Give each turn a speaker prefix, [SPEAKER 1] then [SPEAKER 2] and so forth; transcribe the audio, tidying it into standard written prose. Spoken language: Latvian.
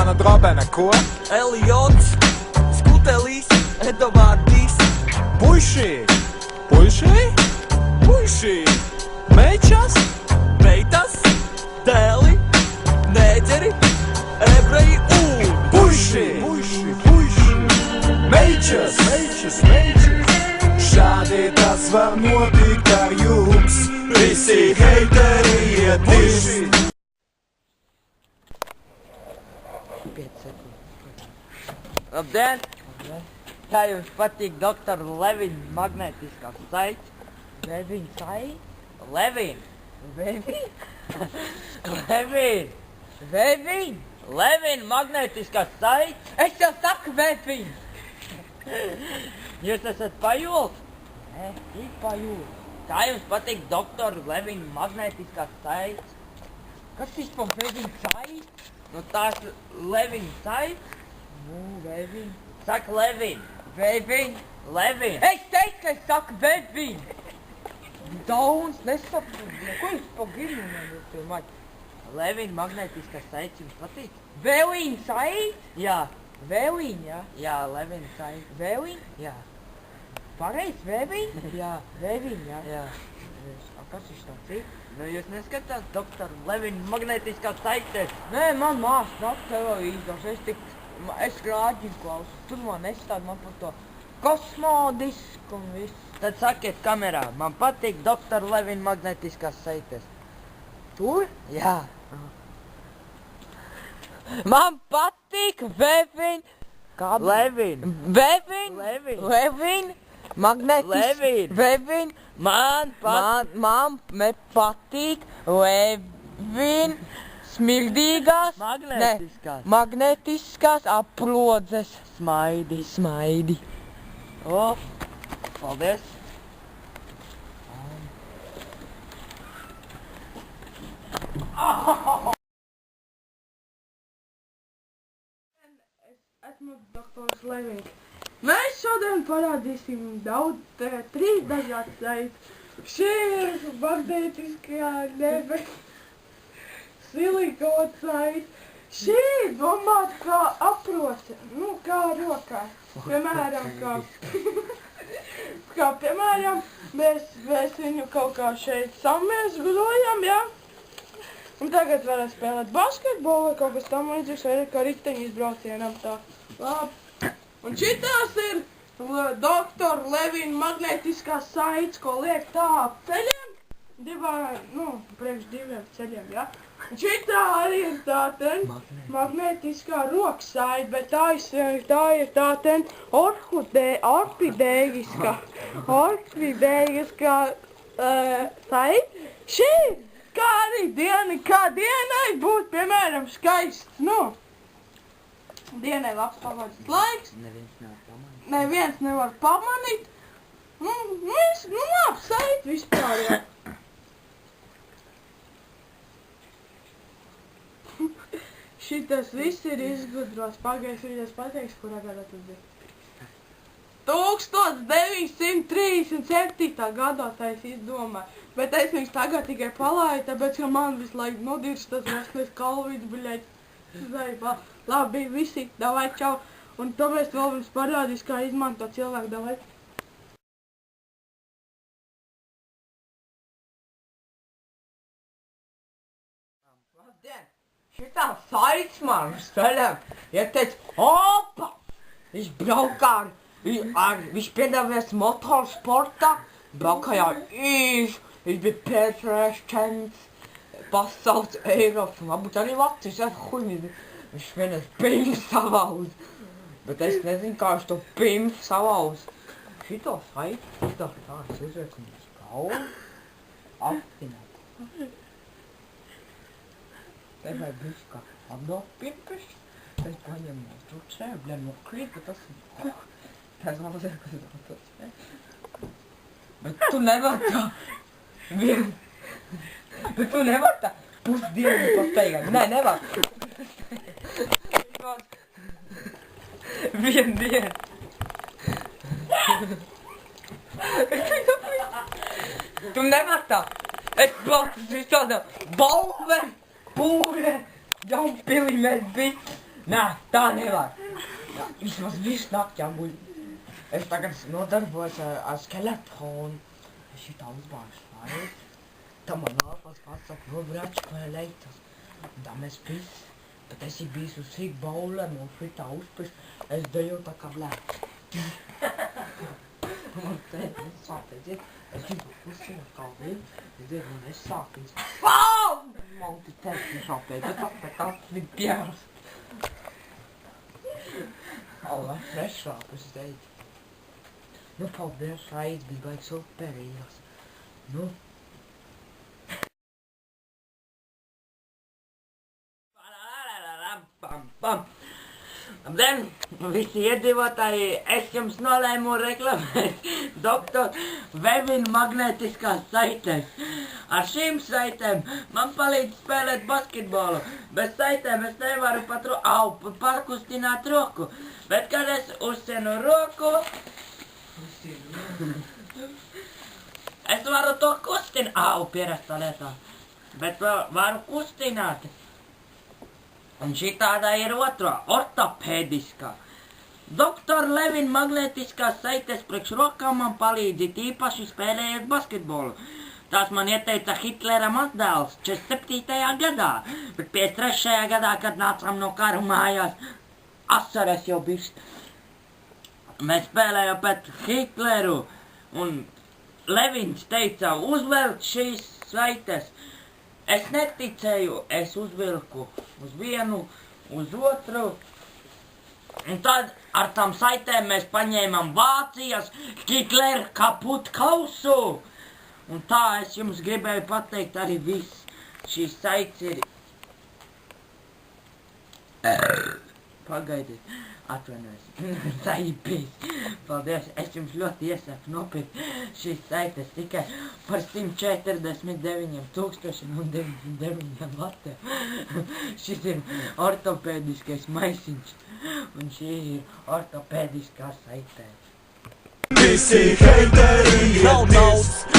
[SPEAKER 1] mana drobene, ko?
[SPEAKER 2] Eliots, Skutelis, Edovardis.
[SPEAKER 1] Puiši! Puiši? Puiši! Mečas?
[SPEAKER 2] Meitas, dēli, nēģeri, ebreji un
[SPEAKER 1] Puiši! Puiši! Puiši! Mečas! Mečas! Mečas! Šādi tas var notikt ar jums. Visi heiteri iet puiši!
[SPEAKER 2] 5 sekundes. Labdien! Kā jums patīk doktora Levina magnētiskās saites?
[SPEAKER 3] Levina saites?
[SPEAKER 2] Levin!
[SPEAKER 3] Levina?
[SPEAKER 2] Levin!
[SPEAKER 3] Levina?
[SPEAKER 2] Levin magnētiskās saites!
[SPEAKER 3] Es tev saku Levina!
[SPEAKER 2] Jūs esat pajols?
[SPEAKER 3] Nē, ir pajūta.
[SPEAKER 2] Kā jums patīk doktora Levina magnētiskās saites?
[SPEAKER 3] Kas vispār Levina saites?
[SPEAKER 2] Nu tās Levina saites?
[SPEAKER 3] Nu, Levina.
[SPEAKER 2] Saka Levin!
[SPEAKER 3] Levina?
[SPEAKER 2] Levin!
[SPEAKER 3] Es teicu, ka es saku Levina! Daudz nesaprotu. Ko jūs pa girminēm tur maļ?
[SPEAKER 2] Levina magnētiskās saites jums patīk?
[SPEAKER 3] Levina saites?
[SPEAKER 2] Jā.
[SPEAKER 3] Levina, jā?
[SPEAKER 2] Jā, Levina saites.
[SPEAKER 3] Levina?
[SPEAKER 2] Jā.
[SPEAKER 3] Pareizi, Levina?
[SPEAKER 2] Jā.
[SPEAKER 3] Levina, jā?
[SPEAKER 2] Jā.
[SPEAKER 3] A kas viņš tāds ir?
[SPEAKER 2] Nu jūs neskatāt doktora Levina magnētiskās saites?
[SPEAKER 3] Nē, man māsa nav televīzors, es rāģinu klausu. Tur man nestāda man par to kosmodisku un visu.
[SPEAKER 2] Tad sakiet kamerā, man patīk doktora Levina magnētiskās saites.
[SPEAKER 3] Tur?
[SPEAKER 2] Jā.
[SPEAKER 3] Man patīk Levina. Kāda?
[SPEAKER 2] Levina.
[SPEAKER 3] Levina?
[SPEAKER 2] Levina.
[SPEAKER 3] Levina? Magnētiskās.
[SPEAKER 2] Levina.
[SPEAKER 3] Levina? Man patīk Levina. Smirdīgās.
[SPEAKER 2] Magnētiskās.
[SPEAKER 3] Ne, magnētiskās aprodzes.
[SPEAKER 2] Smaidi.
[SPEAKER 3] Smaidi.
[SPEAKER 2] O, paldies.
[SPEAKER 3] Esmu doktors Levins. Mēs šodien parādīsim daudz, 3 dažādas saites. Šī ir magnētiskā nebe, silikona saite. Šī ir domāta kā aproce, nu kā rokā. Piemēram, kā piemēram, mēs viņu kaut kā šeit samiezgrojam, ja? Un tagad varam spēlēt basketbolu vai kaut kas tam līdzīgs, vai kā riteņu izbraucienam tā. Labi. Un šitās ir doktora Levina magnētiskās saites, ko liek tā ap ceļiem. Priekš 2 ceļiem, ja? Un šitā arī ir tā ten magnētiskā roksaite, bet tā ir tā ten orhidējiskā saite. Šī kā arī dienai būtu, piemēram, skaists, dienai labs pavadis laiks. Neviens nevar pamanīt. Labi saite vispār, jā. Šitas viss ir izgudrots. Pagājušajā pateiks, kurā gadā tas bija. 1937. gadā tā es izdomāju, bet es viņus tagad tikai palaidu, tāpēc, ka man visu laiku nodirst tas rasnais kalvīts, biļeķis. Labi, visi, davai, čau. Un tāpēc vēl jums parādīs, kā izmantot cilvēku, davai. Labdien! Šitā saites man uz ceļiem, ieteica, opa! Viņš braukā viņš piedalījās motorsportā, braukāja īšu, viņš bija pēcreiz čemps, pasaules Eiropas, un varbūt arī Latvijas, viņš vienreiz pimps savauz. Bet es nezinu, kā viņš to pimps savauz. Šito saiti, tāds uzveikums uz kaulu, aptināt. Te vai būs kā apdopirpeš, es paņemu tur čēbļiem no krīt, bet tas ir, tas nav zinu, kas ir tas, ne? Bet tu nevar tā, bet tu nevar tā pusdienu pasteigāt, nē, nevar. Vienu dienu. Tu nevar tā, es braucu uz tāda balve. Pūre, Jaunpilī mēs bija, Nē, tā nevar. Jā, vismaz visu nakti jāguļ. Es tagad nodarbojos ar skeletonu. Es šitā uzbāžu šeit. Tā man nāpās pasaka, no braču vai leitas. Un tā mēs visi. Bet es biju uz sīk baulēm un šitā uzpis. Es deju tā kā blēks. Man tēt, sāpēdziet. Es gribu uzsināt kā vien. Es deju, man es sāpīs. Man te tēt, sāpēdziet. Bet tā bija pjērs. Allah, frešāk, es teicu. Nu, paldies, raids bija baigi superīgas. Nu. Labdien, visi iedzīvotāji, es jums nolēmu reklamēt Dr. Levina magnētiskās saites. Ar šīm saitēm man palīdz spēlēt basketbolu. Bez saitēm es nevaru pat pakustināt roku. Bet, kad es uzsienu roku, es varu to kustināt. Pierastā lietā. Bet varu kustināt. Un šitādā ir otrā, ortopēdiskā. Dr. Levina magnētiskās saites priekš rokām man palīdz īpaši spēlējot basketbolu. Tās man ieteica Hitlera mazdēls 47. gadā, bet 53. gadā, kad nācām no kara mājās, asaras jau bišķi. Mēs spēlējām pēc Hitleru, un Levins teica, uzvelk šīs saites. Es neticēju, es uzvilku uz vienu, uz otru, un tad ar tām saitēm mēs paņēmām Vācijas Hitlera kaput kausu. Un tā es jums gribēju pateikt arī viss. Šīs saites ir... Pagaidiet, atvainojos. Saipīs. Paldies, es jums ļoti iesaku nopirkt šīs saites tikai par 149,099 latiem. Šis ir ortopēdiskais maisiņš. Un šī ir ortopēdiskā saitē.
[SPEAKER 1] Visi heiteri iet